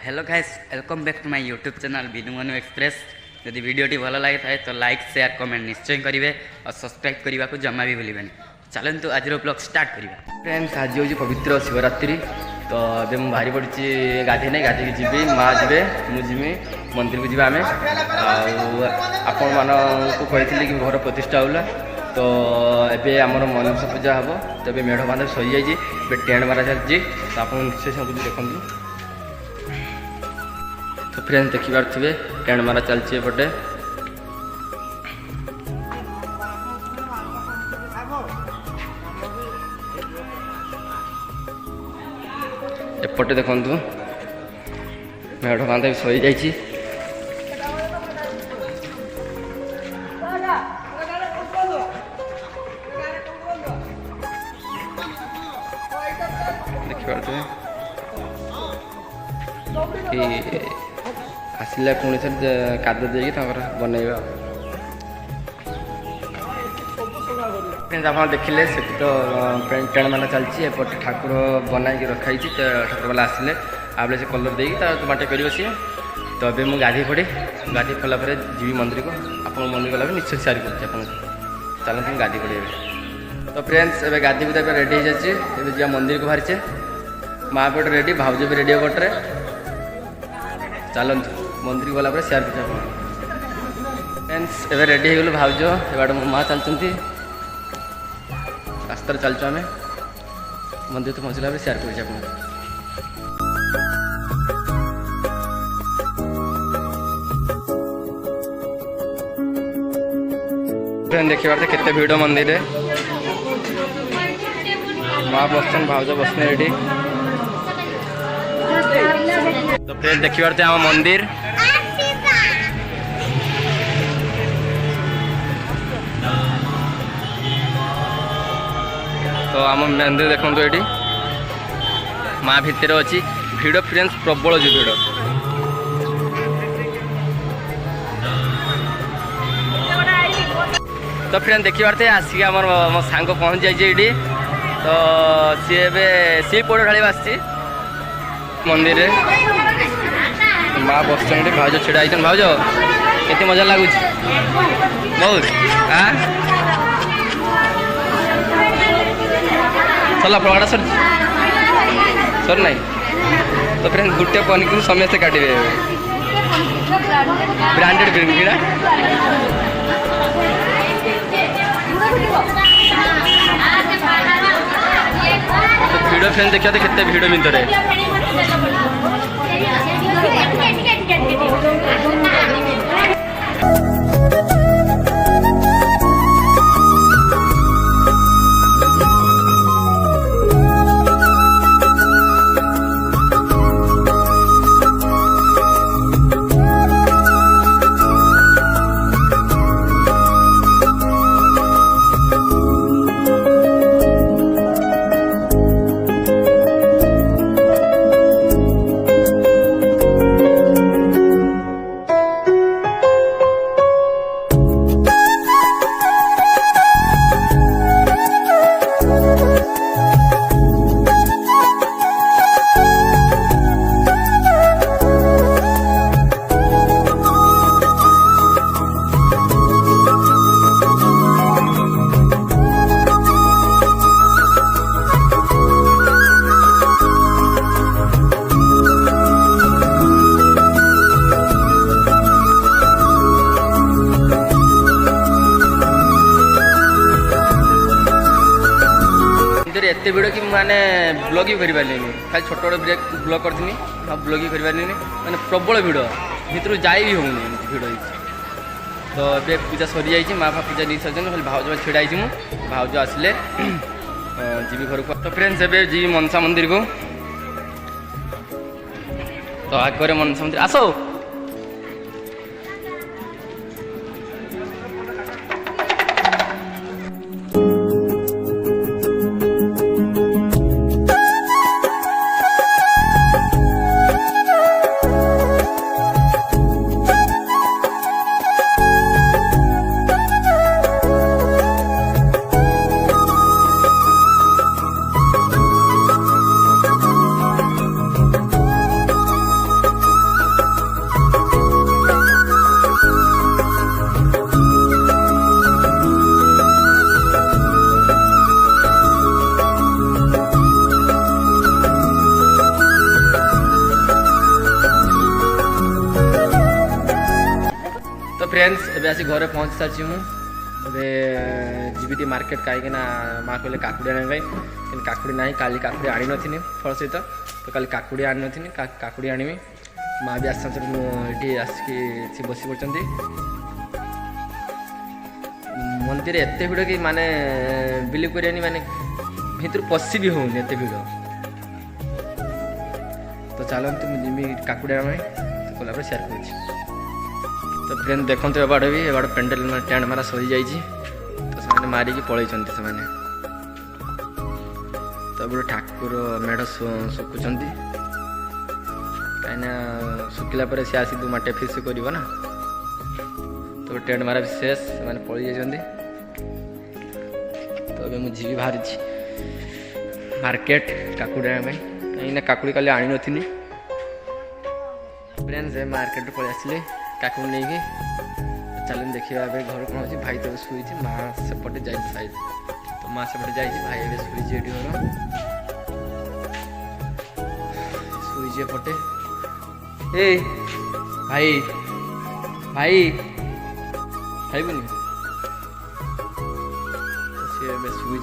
Hello guys, welcome back to my YouTube channel Binu Manu express. यदि वीडियोटी भल लगी था तो लाइक शेयर कमेंट निश्चय करेंगे और सब्सक्राइब करने को जमा भी भूलें। चलते आज ब्लॉग स्टार्ट करिया। फ्रेंड्स, आज हूँ पवित्र शिवरात्रि। तो अभी मुझे बाहरी पड़ी गाधे नहीं, गाधे जी माँ जी मुझे मंदिर को जी आम आपण मानक कही कि घर प्रतिष्ठा होला। तो एबे आमर मनसा पूजा हम। तो ये मेढ़ बांध सही जाइए, टेंट मारा चलती। तो आप निश्चय सब देखते। तो फ्रेंड्स देखिपे टेंट मारा चलती एपटे। एपटे देखु मेढ़ बांध भी सही जाइए। देखिए कि आसला पुणी से काद देगी बनइबा। आप देखिले से तो टेंट माना चलती। एपटे ठाकुर बनाई रखाई। तो ठाकुर वाला आसिले आप से कलर देगी बाटे कर सी। तो अभी मुझे गाधे पड़े, गाधे पड़ा जी मंदिर को। आप मंदिर गला निश्चय सेयार कर चलते गाधे पड़े। तो फ्रेंड्स एवं गाधी पूजा रेडी हो जाए। जी मंदिर को बाहरी माँ पटे रेडी, भाउज भी रेडी पटे। चलते मंदिर गला सेयार कर। फ्रेंड्स एवं रेडी हो भाउज एबाड़ मो माँ चलती रास्तार चलचु। आम मंदिर तो पहुँचला सेयार कर। देखिए केते भीड़ मंदिर। माँ बसन, भाउज बसने रेडी। तो फ्रेंड्स देखिए आम मंदिर। तो आम मंदिर देखो ये माँ भितर अच्छी भीड़। फ्रेंड्स प्रबल जी भीड़। तो फ्रेंड्स देखिए आसिक आम मो सांग पहुँच जाइए। तो सी सी पोड़ ढाली आस मंदिर। माँ बस भाउज छिड़ा होती। भाउज केते मजा लगुच बहुत। हाँ सरला पड़ा सर ना। तो फ्रेंड्स गोटे पनिक समस्ते काटे ब्रांडेड बिना। तो भीड़ फ्रेंड्स देखिए केते भीड़ भितर। एत भिड़ कि माने ब्लॉग भी कर पारे। खाली छोट छोट ब्लॉग करनी ब्लॉग भी कर पारे। मैंने प्रबल भिड़ भर जाए भी होनी भिड़। तो ये पूजा सरी जाइए। माँ फा पूजा नहीं सारी खाली भाउज छिड़ा मुझे भाउज आसिले जी घर को। तो फ्रेंड्स एवं जी मनसा मंदिर को। तो आगे मनसा मंदिर आसो। फ्रेंड्स एबे आसी घरे पहुँच सारी हूँ अबे जीवी मार्केट कहीं माँ कहले काकुड़ी आने कि काकुड़ी ना काली काकुड़ी आनी नी फल सहित तो काली काकुड़ी आनी नी काकुड़ी आनमी माँ भी आसि आसिक बसी पड़ती मंदिर एत भिड़ कि माने बिलीव करें माने भितर पशि भी होनी एत भिड़ तो चलते मुझे काकुड़ी आने गला सेयार कर तो फ्रेंड देखते एबाड़ भी एबाड़ पेंडेल टेंट मारा सरी जाइए तो से मारिकी पलैंट से तो एबार ठाकुर मेढ़ सुकुंट कहीं सुखिला सी आसी माटे फिश कर ना तो टेंट मारा भी शेष मैंने पलि जाइए तो अभी मुझे भी बाहरी मार्केट काकुड़ी आने कहीं काकुड़ी काली आनी नी फ्रेंड्स मार्केट पलि आसिले काकुड़ी नहीं कि चल देखिए घर कौन हो भाई तो शुई माँ सेपटे जा तो माँ सेपटे जा भाई ए शुई घर शुई एपटे ए भाई भाई खाइबुनि सी शुई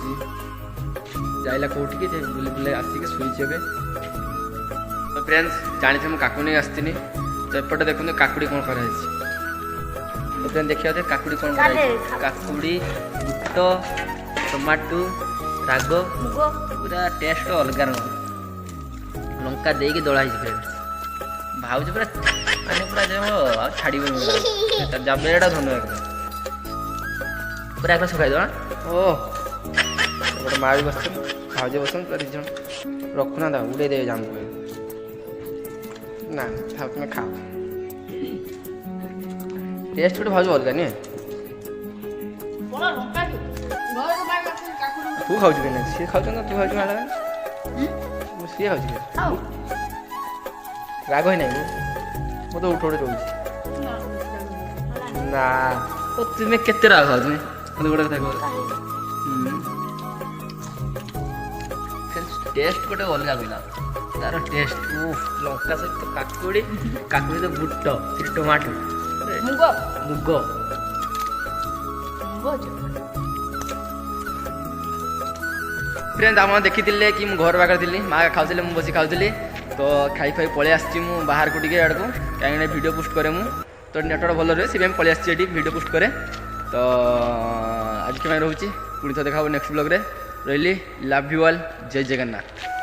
जाइला कौटी के बुले बुले आसिक शुई तो फ्रेंड्स जानी मुझे काकुड़ी नहीं आसती तो एपटे देखते काकुड़ी कौन कराई तो फ्रेंड देखिए काकुड़ी कौन कराई काकुड़ी बुट टमाटो राग पूरा टेस्ट अलग लंका देकी दलाई फ्रेंड्स भावुँ पूरा माने पूरा जो छाड़ जाबेड़ा धन पूरा एक सुखाई दो ओह गोटे माँ भी बस भाज बस पूरा दिज रखुना था उड़े दे जाम ना था तुम्हें खाओ टेस्ट गोटे भाज अलग नी तू खाऊ कि सी खाऊ ना तू खाऊ सी खाऊ राग ही ना मो तो उठ रोज ना तो तुम्हें केते राग खाओ तुम्हें मतलब गोटे कथा कह टेस्ट गोटे अलग कहला तार टेस्ट लंका सहित काकुड़ी काकुड़ी तो बुट फिर टमाटो मुग मुग फ्रेंड आप देखी कि घर पाखे थी माँ खाऊली मुझे बस खाऊली तो खाई खाई पलि आसी बाहर को टे आड़ को कहीं वीडियो पोस्ट करे मु तो नेटवर्क भल रहे से पलि आसी वीडियो पोस्ट करे तो आज के रोचे पुणी तो देखा नेक्स्ट ब्लॉग रे रही लव यू ऑल जय जगन्नाथ।